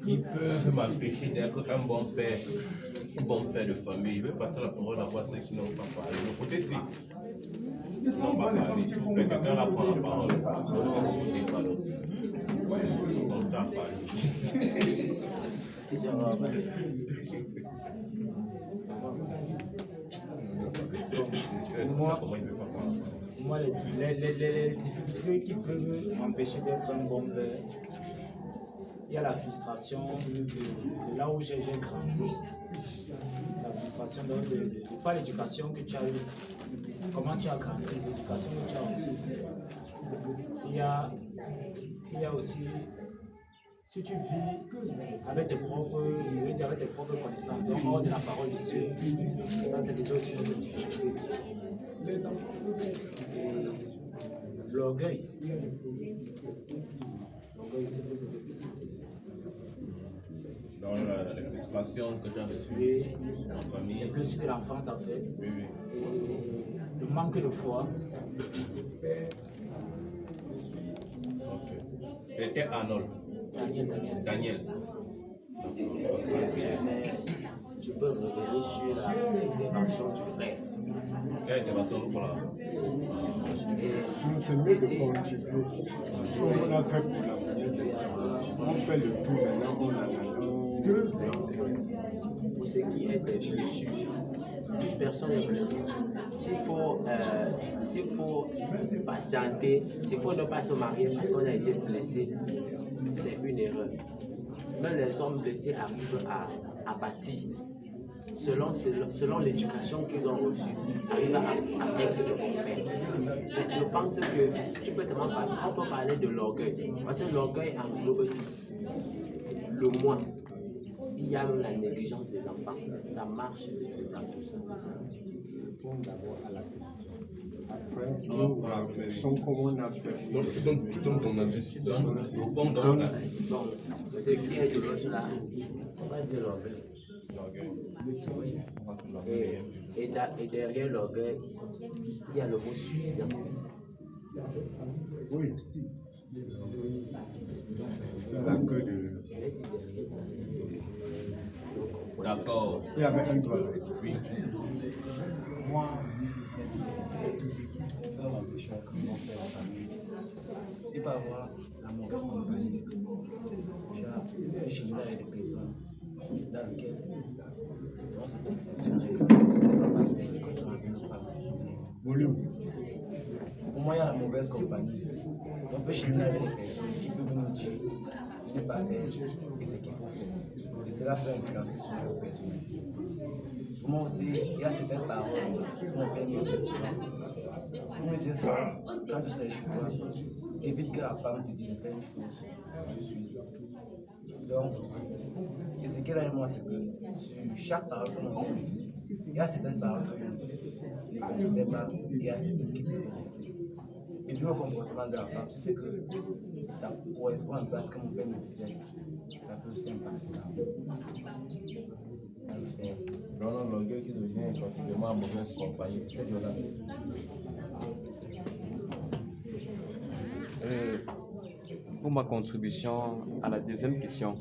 qui peut m'empêcher d'être un bon père de famille. Je vais passer la parole à ceux qui n'ont pas parlé. De côté ci, ils n'ont pas parlé. S'il vous plaît, quelqu'un va prendre la parole. Comme ça, Moi, les difficultés qui peuvent m'empêcher d'être un bon père, il y a la frustration de là où j'ai grandi. La frustration de pas l'éducation que tu as eue, comment tu as grandi, l'éducation que tu as reçue. Il y a aussi, si tu vis avec tes propres connaissances, donc hors de la parole de Dieu, ça c'est déjà aussi une difficulté. L'orgueil, c'est plus de dans la frustration que tu as reçue en famille. Les blessures de l'enfance en fait. Oui, oui. Et le manque de foi. Ok. C'était Arnold. Daniel. Je peux revenir sur l'intervention du frère. Quelle intervention pour la... C'est mieux de contribuer. On a fait pour la première question. On fait le tout maintenant, on a deux pour ce qui est des blessures, toute personne est blessée. S'il faut patienter, s'il faut ne pas se marier parce qu'on a été blessé, c'est une erreur. Même les hommes blessés arrivent à bâtir. Selon l'éducation qu'ils ont reçue, arrivent à être de bons pères. Je pense que tu peux seulement parler, on peut parler de l'orgueil, parce que l'orgueil englobe le moi. Il y a même la négligence des enfants, ça marche dans tout ça. Répondre d'abord à la question. Après, nous réfléchissons comment on a fait. Donc tu donnes ton avis. Bon, ce qui est de l'autre là, on va dire l'orgueil. Et derrière l'orgueil, il y a le mot suffisance. Oui, c'est la queue de... D'accord. Il y avait un doigt. Oui. Moi, un empêcheur que mon père en famille, il va avoir la mauvaise compagnie. J'ai cheminé avec des personnes dans lesquelles on se dit que c'est sujet, on ne va pas faire comme ça avec nos parents. Volume. Pour moi, il y a la mauvaise compagnie. On peut cheminer avec des personnes qui peuvent nous dire de ne pas faire et ce qu'il faut faire. Et cela peut influencer sur nos personnel. Pour moi aussi, il y a certaines paroles que mon père me dit souvent. Pour me dire souvent, quand tu sais choix, évite que la femme te dise de faire une chose, tu suis. Donc, et ce qu'elle a et moi, c'est que sur chaque parole que mon père me dit, il y a certaines paroles que je ne considère pas, et il y a certaines qui peuvent rester. Et puis le comportement de la femme, c'est que ça correspond un peu à ce que mon père me disait. Ça peut aussi impacter à le faire. Dans l'orgueil qui devient particulièrement en mauvaise compagnie, c'est Jonathan. Pour ma contribution à la deuxième question,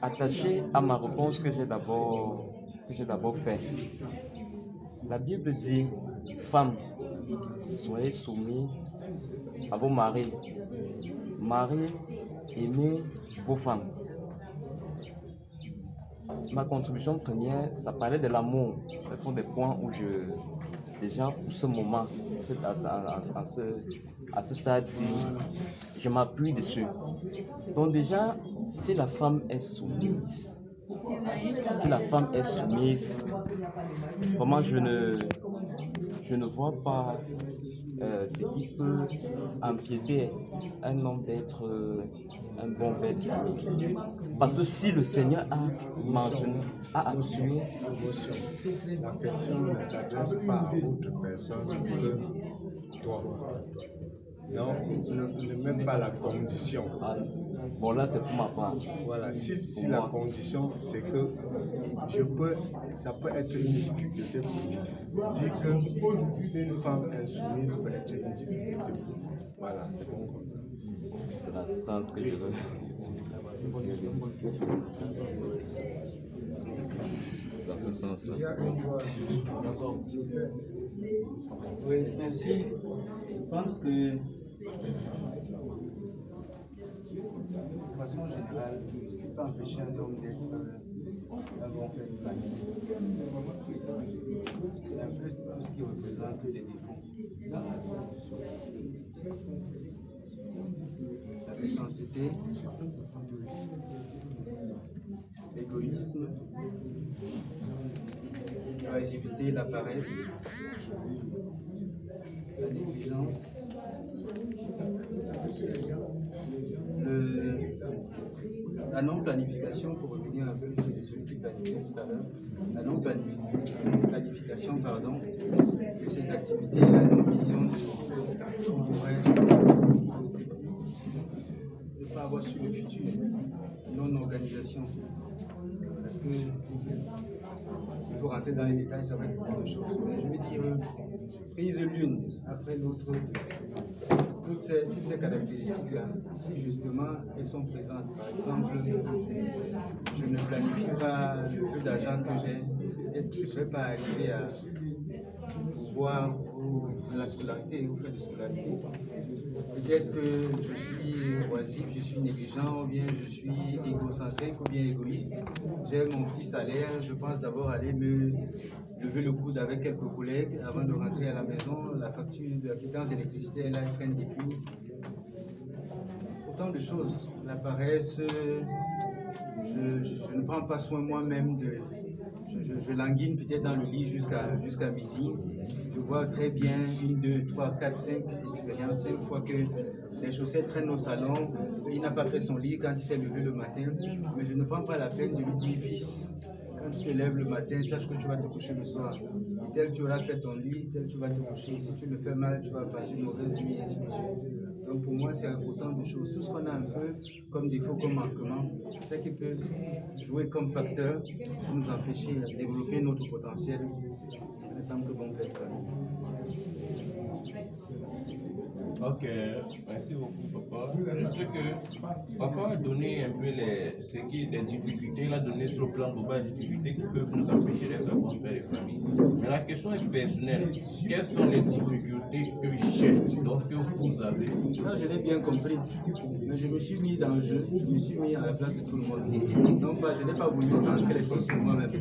attaché à ma réponse que j'ai d'abord fait, la Bible dit, femmes, soyez soumis à vos maris. Maris, aimez vos femmes. Ma contribution première, ça parlait de l'amour. Ce sont des points où déjà pour ce moment, à ce stade-ci, je m'appuie dessus. Donc déjà, si la femme est soumise, vraiment je ne vois pas ce qui peut empiéter un homme d'être un bon père de famille. Parce que si le Seigneur a mentionné, a appuyé... La question ne s'adresse pas à autre personne que toi. Non, ne mets pas la condition. Bon, là, c'est pour ma part. Voilà, si la condition, c'est que ça peut être une difficulté pour moi. Dire qu'une femme insoumise peut être une difficulté pour moi. Voilà, c'est bon comme ça. C'est dans ce sens que je veux. Dans ce sens-là. Oui, merci. Je pense que de façon générale, ce qui peut empêcher un homme d'être un bon père de famille, c'est un peu tout ce qui représente les défauts. La méchanceté, l'égoïsme, l'oisiveté, la paresse, la négligence, la non-planification, pour revenir un peu sur celui qui planifiait tout à l'heure, la non-planification, de ces activités, la non-vision de ce qu'on pourrait ne pas avoir sur le futur, non-organisation. Parce que s'il faut rentrer dans les détails, ça va être beaucoup de choses. Mais je veux dire, prise l'une après l'autre, toutes ces caractéristiques-là, si justement elles sont présentes, par exemple, je ne planifie pas le peu d'argent que j'ai, peut-être que je ne vais pas arriver à pouvoir la scolarité, ou faire de scolarité. Peut-être que je suis oisif, je suis négligent, ou bien je suis égocentrique, ou bien égoïste. J'ai mon petit salaire, je pense d'abord aller me lever le coude avec quelques collègues avant de rentrer à la maison. La facture de la quittance d'électricité est là, elle traîne depuis. Autant de choses. La paresse, je ne prends pas soin moi-même de... Je languine peut-être dans le lit jusqu'à midi. Je vois très bien 1, 2, 3, 4, 5 expériences, 5 fois que les chaussettes traînent au salon. Il n'a pas fait son lit quand il s'est levé le matin. Mais je ne prends pas la peine de lui dire, fils, quand tu te lèves le matin, sache que tu vas te coucher le soir. Et tel tu auras fait ton lit, tel tu vas te coucher. Si tu le fais mal, tu vas passer une mauvaise nuit, et ainsi de suite. Donc pour moi, c'est autant de choses. Tout ce qu'on a un peu comme défaut, comme manquement, c'est ce qui peut jouer comme facteur pour nous empêcher de développer notre potentiel en tant que bon père. Ok, merci beaucoup papa. Je sais que papa a donné un peu les difficultés, il a donné sur le plan global les difficultés qui peuvent nous empêcher d'être un bon père de famille. Mais la question est personnelle. Quelles sont les difficultés que vous avez? Ça, je l'ai bien compris. Mais je me suis mis dans le jeu, je me suis mis à la place de tout le monde. Donc je n'ai pas voulu centrer les choses sur moi-même.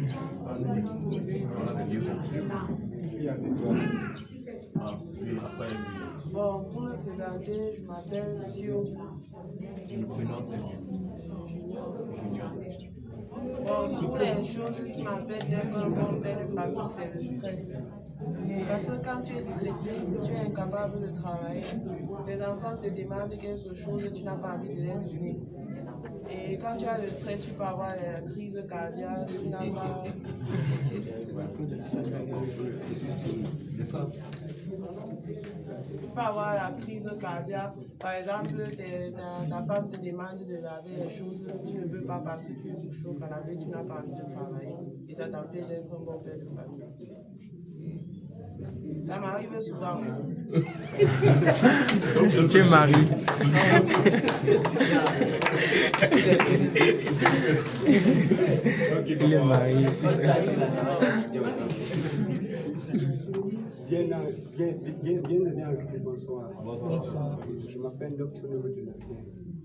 Bon, pour me présenter, je m'appelle Thio. Le prénom c'est Junior. Bon, toutes les choses qui m'empêchent d'être un bon père de famille, c'est le stress. Parce que quand tu es stressé, tu es incapable de travailler. Tes enfants te demandent quelque chose et tu n'as pas envie de les donner. Et quand tu as le stress, tu peux avoir la crise cardiaque, tu n'as pas... Tu peux avoir la crise cardiaque. Par exemple, ta femme te demande de laver les choses, tu ne veux pas parce que tu es chaud à laver, tu n'as pas envie de travailler. Et ça t'empêche d'être un bon père de famille. Ça m'arrive souvent. Tu es marié. Il est marié. Bien, bonsoir. Je m'appelle Dr. Donatien.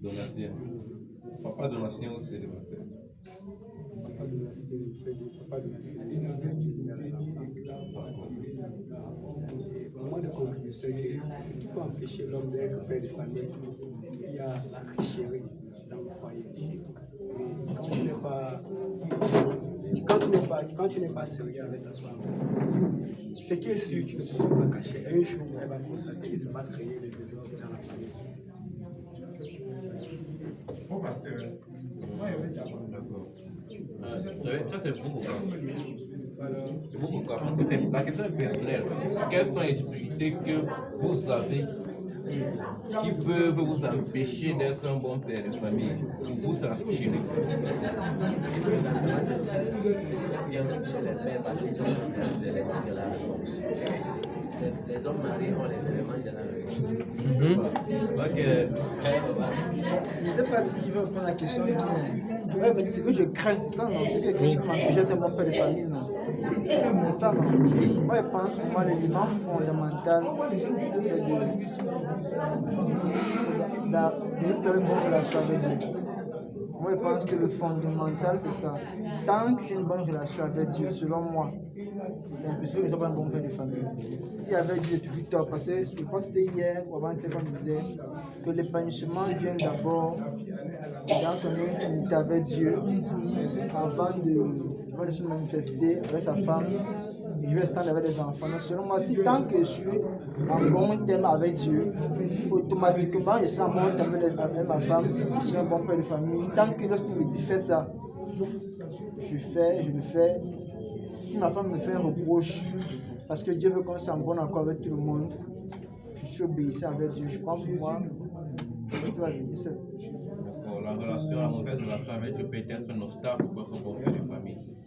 Donatien. Papa Donatien ou célibataire? Papa Donatien. Moi, de contribution, ce qui peut empêcher l'homme d'être père de famille, il y a la tricherie dans le foyer. Mais quand tu n'es pas sérieux avec ta femme, ce qui est sûr, tu ne peux pas cacher. Un jour, elle va constater, ça va créer des désordres dans la famille. D'accord. Ça c'est beaucoup. C'est beaucoup parce que la question est personnelle. Quelles sont les difficultés que vous avez qui peuvent vous empêcher d'être un bon père de famille? Vous sentir. les hommes mariés ont les éléments de la raison. Ok. Je ne sais pas s'il veut prendre la question bien. Ouais, mais c'est que je crains, c'est ça, non? C'est que quelqu'un m'empêche d'être mon père de famille, non? C'est ça, non? Moi, je pense que moi, l'élément fondamental, c'est de faire une bonne relation avec Dieu. Moi, je pense que le fondamental, c'est ça. Tant que j'ai une bonne relation avec Dieu, selon moi, c'est impossible que je ne sois pas un bon père de famille. Si avec Dieu, j'ai toujours tort. Parce que je crois que c'était hier ou avant-hier qu'on disait que l'épanouissement vient d'abord dans son intimité avec Dieu, avant de se manifester avec sa femme, il reste avec des enfants. Donc, selon moi, si tant que je suis en bon terme avec Dieu, automatiquement je serai en bon terme avec ma femme, je serai un bon père de famille. Tant que lorsqu'il me dit fais ça, je le fais. Si ma femme me fait un reproche, parce que Dieu veut qu'on soit en bon accord avec tout le monde, je suis obéissant avec Dieu. Je crois pour moi, je vais venir seul. La mauvaise relation avec Dieu peut être un obstacle pour